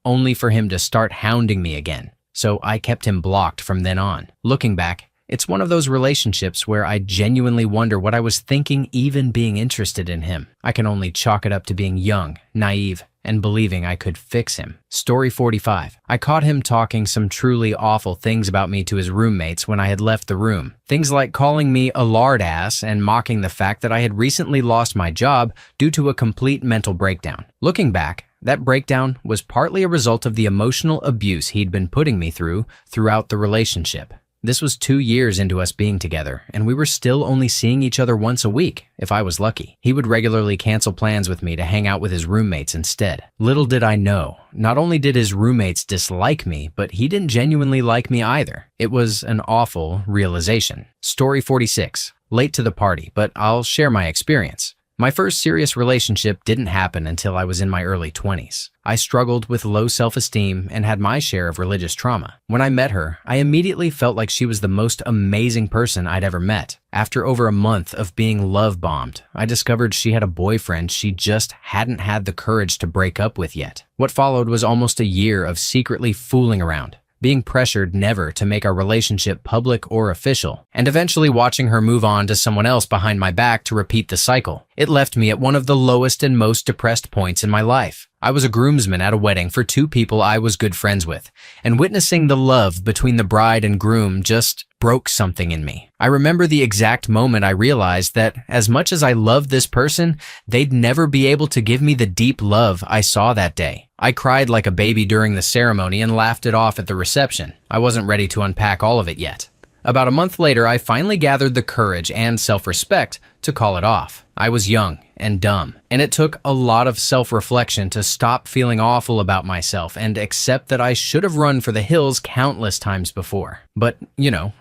only for him to start hounding me again. So I kept him blocked from then on. Looking back, it's one of those relationships where I genuinely wonder what I was thinking even being interested in him. I can only chalk it up to being young, naive, and believing I could fix him. Story 45. I caught him talking some truly awful things about me to his roommates when I had left the room. Things like calling me a lard ass and mocking the fact that I had recently lost my job due to a complete mental breakdown. Looking back, that breakdown was partly a result of the emotional abuse he'd been putting me through throughout the relationship. This was 2 years into us being together, and we were still only seeing each other once a week, if I was lucky. He would regularly cancel plans with me to hang out with his roommates instead. Little did I know, not only did his roommates dislike me, but he didn't genuinely like me either. It was an awful realization. Story 46. Late to the party, but I'll share my experience. My first serious relationship didn't happen until I was in my early 20s. I struggled with low self-esteem and had my share of religious trauma. When I met her, I immediately felt like she was the most amazing person I'd ever met. After over a month of being love-bombed, I discovered she had a boyfriend she just hadn't had the courage to break up with yet. What followed was almost a year of secretly fooling around, being pressured never to make our relationship public or official, and eventually watching her move on to someone else behind my back to repeat the cycle. It left me at one of the lowest and most depressed points in my life. I was a groomsman at a wedding for 2 people I was good friends with, and witnessing the love between the bride and groom just broke something in me. I remember the exact moment I realized that as much as I loved this person, they'd never be able to give me the deep love I saw that day. I cried like a baby during the ceremony and laughed it off at the reception. I wasn't ready to unpack all of it yet. About a month later, I finally gathered the courage and self-respect to call it off. I was young and dumb, and it took a lot of self-reflection to stop feeling awful about myself and accept that I should have run for the hills countless times before. But,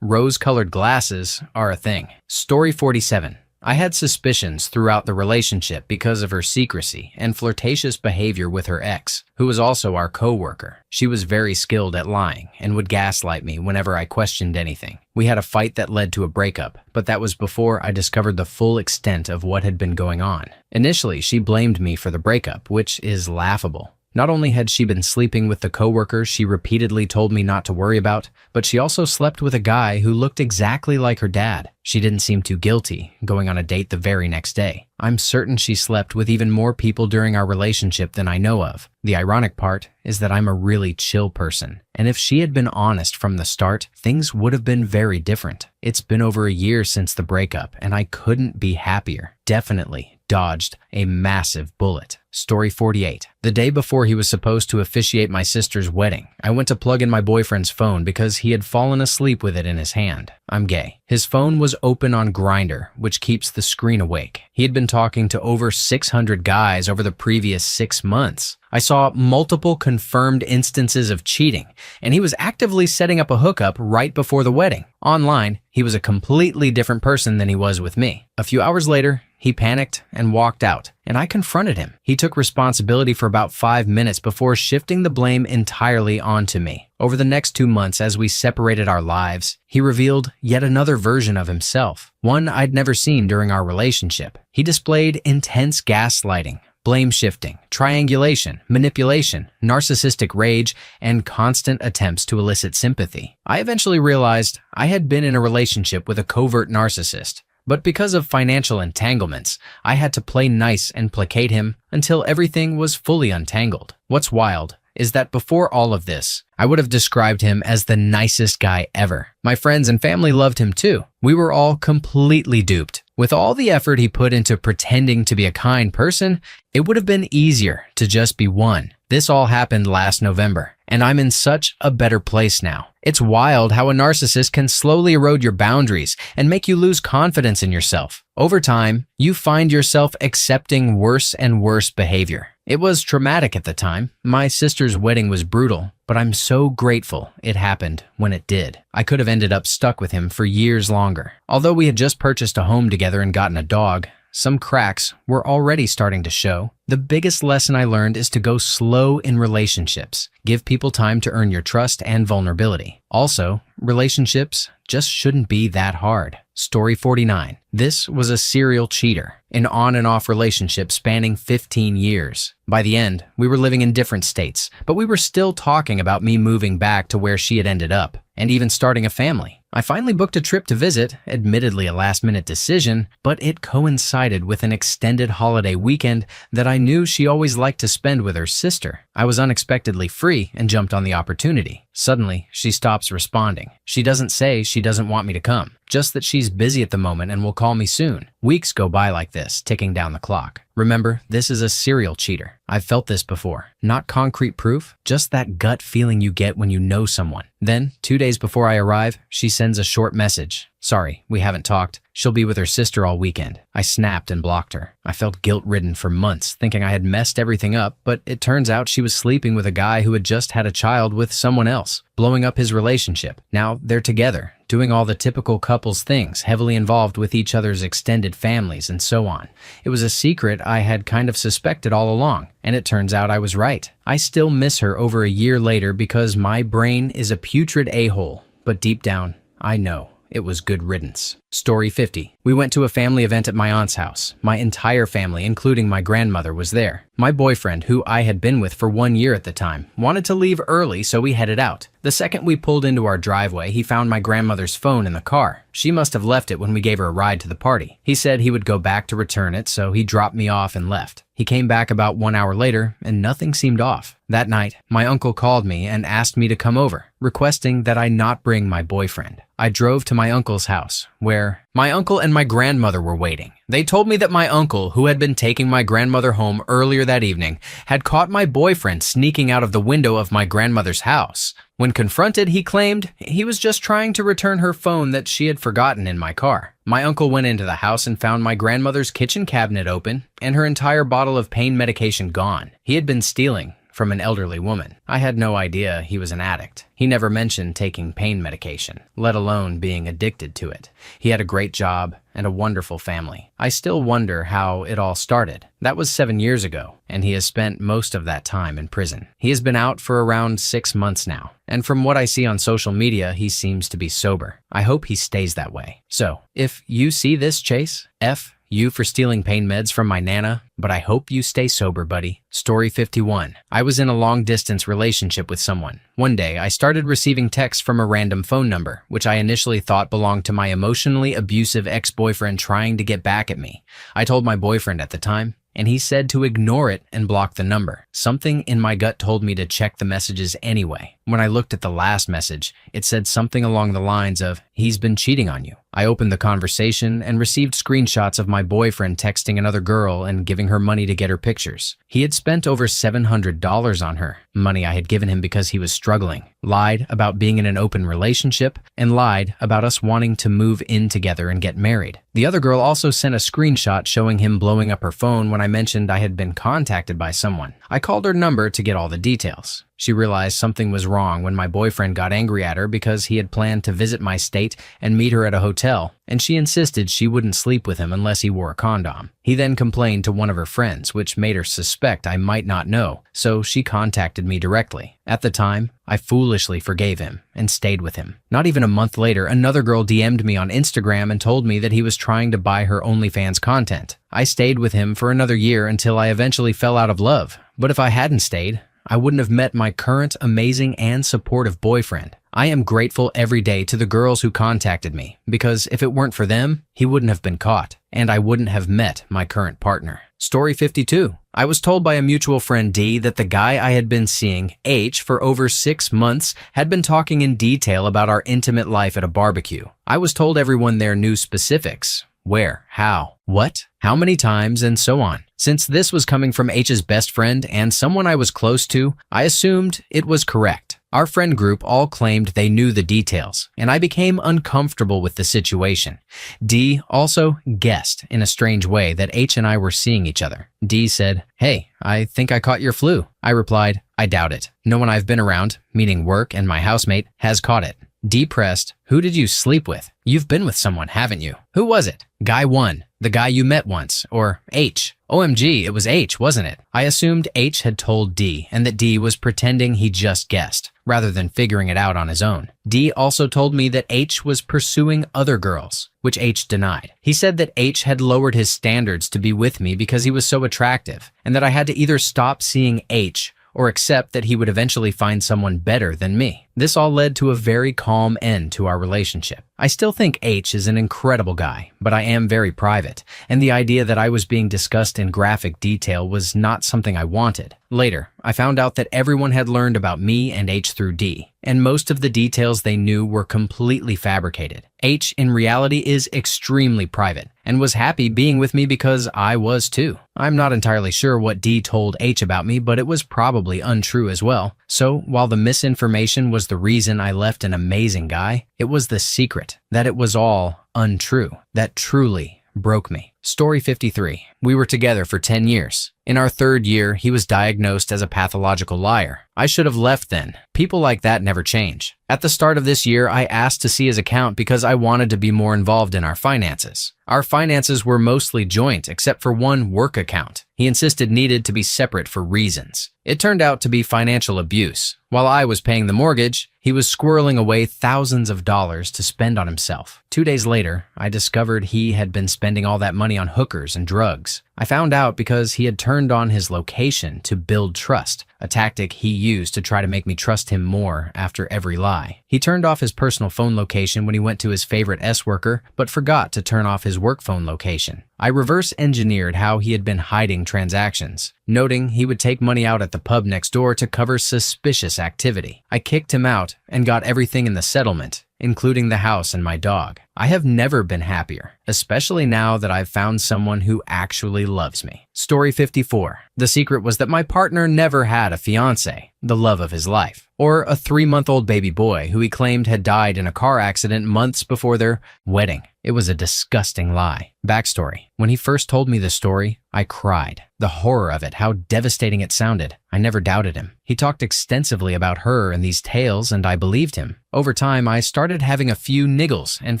rose-colored glasses are a thing. Story 47. I had suspicions throughout the relationship because of her secrecy and flirtatious behavior with her ex, who was also our co-worker. She was very skilled at lying and would gaslight me whenever I questioned anything. We had a fight that led to a breakup, but that was before I discovered the full extent of what had been going on. Initially, she blamed me for the breakup, which is laughable. Not only had she been sleeping with the coworker she repeatedly told me not to worry about, but she also slept with a guy who looked exactly like her dad. She didn't seem too guilty, going on a date the very next day. I'm certain she slept with even more people during our relationship than I know of. The ironic part is that I'm a really chill person, and if she had been honest from the start, things would have been very different. It's been over a year since the breakup, and I couldn't be happier. Definitely dodged a massive bullet. Story 48. The day before he was supposed to officiate my sister's wedding, I went to plug in my boyfriend's phone because he had fallen asleep with it in his hand. I'm gay. His phone was open on Grindr, which keeps the screen awake. He had been talking to over 600 guys over the previous 6 months. I saw multiple confirmed instances of cheating, and he was actively setting up a hookup right before the wedding. Online, he was a completely different person than he was with me. A few hours later, he panicked and walked out, and I confronted him. He took responsibility for about 5 minutes before shifting the blame entirely onto me. Over the next 2 months, as we separated our lives, he revealed yet another version of himself, one I'd never seen during our relationship. He displayed intense gaslighting, blame shifting, triangulation, manipulation, narcissistic rage, and constant attempts to elicit sympathy. I eventually realized I had been in a relationship with a covert narcissist, but because of financial entanglements, I had to play nice and placate him until everything was fully untangled. What's wild is that before all of this, I would have described him as the nicest guy ever. My friends and family loved him too. We were all completely duped. With all the effort he put into pretending to be a kind person, it would have been easier to just be one. This all happened last November, and I'm in such a better place now. It's wild how a narcissist can slowly erode your boundaries and make you lose confidence in yourself. Over time, you find yourself accepting worse and worse behavior. It was traumatic at the time. My sister's wedding was brutal, but I'm so grateful it happened when it did. I could have ended up stuck with him for years longer. Although we had just purchased a home together and gotten a dog, some cracks were already starting to show. The biggest lesson I learned is to go slow in relationships. Give people time to earn your trust and vulnerability. Also, relationships just shouldn't be that hard. Story 49. This was a serial cheater, an on and off relationship spanning 15 years. By the end, we were living in different states, but we were still talking about me moving back to where she had ended up, and even starting a family. I finally booked a trip to visit, admittedly a last-minute decision, but it coincided with an extended holiday weekend that I knew she always liked to spend with her sister. I was unexpectedly free and jumped on the opportunity. Suddenly, she stops responding. She doesn't say she doesn't want me to come, just that she's busy at the moment and will call me soon. Weeks go by like this, ticking down the clock. Remember, this is a serial cheater. I've felt this before. Not concrete proof, just that gut feeling you get when you know someone. Then, 2 days before I arrive, she sends a short message. Sorry, we haven't talked. She'll be with her sister all weekend. I snapped and blocked her. I felt guilt-ridden for months, thinking I had messed everything up, but it turns out she was sleeping with a guy who had just had a child with someone else, blowing up his relationship. Now they're together, doing all the typical couples things, heavily involved with each other's extended families and so on. It was a secret I had kind of suspected all along, and it turns out I was right. I still miss her over a year later because my brain is a putrid a-hole, but deep down, I know it was good riddance. Story 50. We went to a family event at my aunt's house. My entire family, including my grandmother, was there. My boyfriend, who I had been with for 1 year at the time, wanted to leave early, so we headed out. The second we pulled into our driveway, he found my grandmother's phone in the car. She must have left it when we gave her a ride to the party. He said he would go back to return it, so he dropped me off and left. He came back about 1 hour later, and nothing seemed off. That night, my uncle called me and asked me to come over, requesting that I not bring my boyfriend. I drove to my uncle's house, where my uncle and my grandmother were waiting. They told me that my uncle, who had been taking my grandmother home earlier that evening, had caught my boyfriend sneaking out of the window of my grandmother's house. When confronted, he claimed he was just trying to return her phone that she had forgotten in my car. My uncle went into the house and found my grandmother's kitchen cabinet open and her entire bottle of pain medication gone. He had been stealing from an elderly woman. I had no idea he was an addict. He never mentioned taking pain medication, let alone being addicted to it. He had a great job and a wonderful family. I still wonder how it all started. That was 7 years ago, and he has spent most of that time in prison. He has been out for around 6 months now, and from what I see on social media, he seems to be sober. I hope he stays that way. So, if you see this, Chase, F you for stealing pain meds from my nana, but I hope you stay sober, buddy. Story 51. I was in a long-distance relationship with someone. One day, I started receiving texts from a random phone number, which I initially thought belonged to my emotionally abusive ex-boyfriend trying to get back at me. I told my boyfriend at the time, and he said to ignore it and block the number. Something in my gut told me to check the messages anyway. When I looked at the last message, it said something along the lines of, "He's been cheating on you." I opened the conversation and received screenshots of my boyfriend texting another girl and giving her money to get her pictures. He had spent over $700 on her, money I had given him because he was struggling, lied about being in an open relationship, and lied about us wanting to move in together and get married. The other girl also sent a screenshot showing him blowing up her phone when I mentioned I had been contacted by someone. I called her number to get all the details. She realized something was wrong when my boyfriend got angry at her because he had planned to visit my state and meet her at a hotel, and she insisted she wouldn't sleep with him unless he wore a condom. He then complained to one of her friends, which made her suspect I might not know, so she contacted me directly. At the time, I foolishly forgave him and stayed with him. Not even a month later, another girl DM'd me on Instagram and told me that he was trying to buy her OnlyFans content. I stayed with him for another year until I eventually fell out of love. But if I hadn't stayed, I wouldn't have met my current amazing and supportive boyfriend. I am grateful every day to the girls who contacted me, because if it weren't for them, he wouldn't have been caught, and I wouldn't have met my current partner. Story 52. I was told by a mutual friend D that the guy I had been seeing, H, for over 6 months had been talking in detail about our intimate life at a barbecue. I was told everyone there knew specifics. Where, how, what, how many times, and so on. Since this was coming from H's best friend and someone I was close to, I assumed it was correct. Our friend group all claimed they knew the details, and I became uncomfortable with the situation. D also guessed in a strange way that H and I were seeing each other. D said, "Hey, I think I caught your flu." I replied, "I doubt it. No one I've been around, meaning work and my housemate, has caught it." D pressed, "Who did you sleep with? You've been with someone, haven't you? Who was it? Guy 1, the guy you met once, or H? OMG, it was H, wasn't it?" I assumed H had told D and that D was pretending he just guessed, rather than figuring it out on his own. D also told me that H was pursuing other girls, which H denied. He said that H had lowered his standards to be with me because he was so attractive, and that I had to either stop seeing H or accept that he would eventually find someone better than me. This all led to a very calm end to our relationship. I still think H is an incredible guy, but I am very private, and the idea that I was being discussed in graphic detail was not something I wanted. Later, I found out that everyone had learned about me and H through D, and most of the details they knew were completely fabricated. H, in reality, is extremely private, and was happy being with me because I was too. I'm not entirely sure what D told H about me, but it was probably untrue as well. So, while the misinformation was the reason I left an amazing guy, it was the secret that it was all untrue that truly broke me. Story 53. We were together for 10 years. In our 3rd year, he was diagnosed as a pathological liar. I should have left then. People like that never change. At the start of this year, I asked to see his account because I wanted to be more involved in our finances. Our finances were mostly joint except for one work account. He insisted needed to be separate for reasons. It turned out to be financial abuse. While I was paying the mortgage, he was squirreling away thousands of dollars to spend on himself. 2 days later, I discovered he had been spending all that money on hookers and drugs. I found out because he had turned on his location to build trust, a tactic he used to try to make me trust him more after every lie. He turned off his personal phone location when he went to his favorite S-worker, but forgot to turn off his work phone location. I reverse engineered how he had been hiding transactions, noting he would take money out at the pub next door to cover suspicious activity. I kicked him out and got everything in the settlement, including the house and my dog. I have never been happier, especially now that I've found someone who actually loves me. Story 54. The secret was that my partner never had a fiancé, the love of his life, or a 3-month-old baby boy who he claimed had died in a car accident months before their wedding. It was a disgusting lie. Backstory. When he first told me the story, I cried. The horror of it, how devastating it sounded. I never doubted him. He talked extensively about her and these tales, and I believed him. Over time, I started having a few niggles and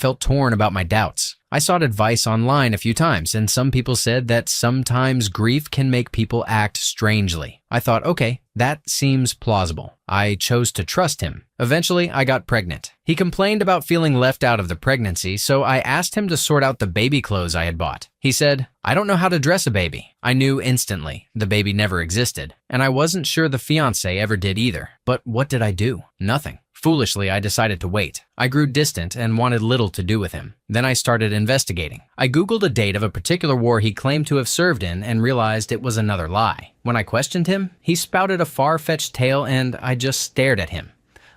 felt torn about my doubts. I sought advice online a few times, and some people said that sometimes grief can make people act strangely. I thought, okay, that seems plausible. I chose to trust him. Eventually, I got pregnant. He complained about feeling left out of the pregnancy, so I asked him to sort out the baby clothes I had bought. He said, "I don't know how to dress a baby." I knew instantly the baby never existed, and I wasn't sure the fiancé ever did either. But what did I do? Nothing. Foolishly, I decided to wait. I grew distant and wanted little to do with him. Then I started investigating. I Googled a date of a particular war he claimed to have served in and realized it was another lie. When I questioned him, he spouted a far-fetched tale and I just stared at him.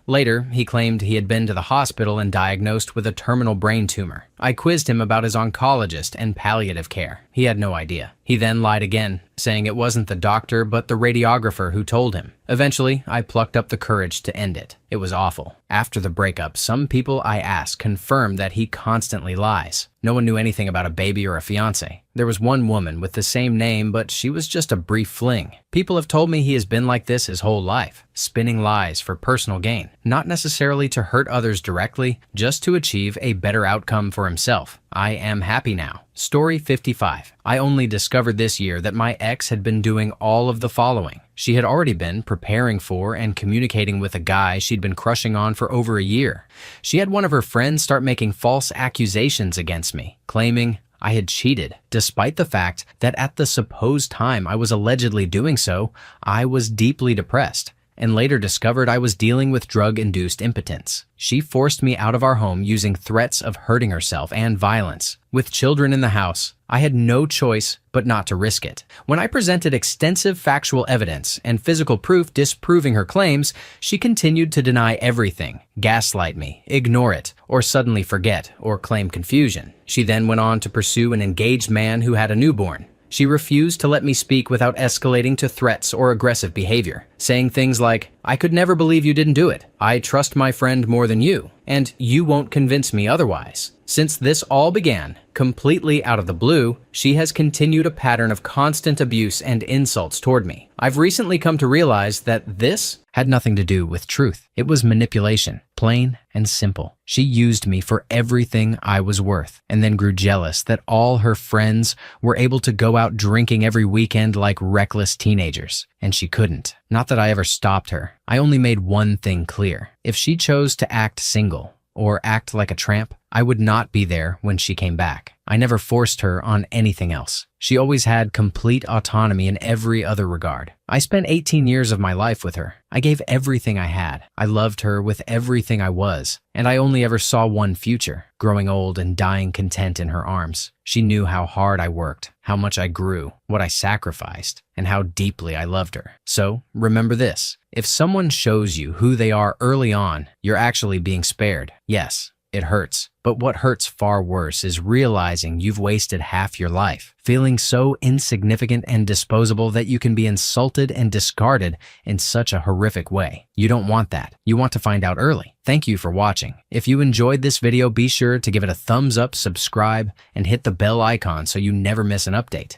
Later, he claimed he had been to the hospital and diagnosed with a terminal brain tumor. I quizzed him about his oncologist and palliative care. He had no idea. He then lied again, saying it wasn't the doctor but the radiographer who told him. Eventually, I plucked up the courage to end it. It was awful. After the breakup, some people I asked confirmed that he constantly lies. No one knew anything about a baby or a fiance. There was one woman with the same name, but she was just a brief fling. People have told me he has been like this his whole life, spinning lies for personal gain, not necessarily to hurt others directly, just to achieve a better outcome for himself. I am happy now. Story 55. I only discovered this year that my ex had been doing all of the following. She had already been preparing for and communicating with a guy she'd been crushing on for over a year. She had one of her friends start making false accusations against me, claiming I had cheated, despite the fact that at the supposed time I was allegedly doing so, I was deeply depressed, and later discovered I was dealing with drug-induced impotence. She forced me out of our home using threats of hurting herself and violence. With children in the house, I had no choice but not to risk it. When I presented extensive factual evidence and physical proof disproving her claims, she continued to deny everything, gaslight me, ignore it, or suddenly forget or claim confusion. She then went on to pursue an engaged man who had a newborn. She refused to let me speak without escalating to threats or aggressive behavior, saying things like, "I could never believe you didn't do it. I trust my friend more than you, and you won't convince me otherwise." Since this all began, completely out of the blue, she has continued a pattern of constant abuse and insults toward me. I've recently come to realize that this had nothing to do with truth. It was manipulation, plain and simple. She used me for everything I was worth, and then grew jealous that all her friends were able to go out drinking every weekend like reckless teenagers, and she couldn't. Not that I ever stopped her. I only made one thing clear. If she chose to act single, or act like a tramp, I would not be there when she came back. I never forced her on anything else. She always had complete autonomy in every other regard. I spent 18 years of my life with her. I gave everything I had. I loved her with everything I was, and I only ever saw one future, growing old and dying content in her arms. She knew how hard I worked, how much I grew, what I sacrificed, and how deeply I loved her. So, remember this. If someone shows you who they are early on, you're actually being spared. Yes, it hurts. But what hurts far worse is realizing you've wasted half your life, feeling so insignificant and disposable that you can be insulted and discarded in such a horrific way. You don't want that. You want to find out early. Thank you for watching. If you enjoyed this video, be sure to give it a thumbs up, subscribe, and hit the bell icon so you never miss an update.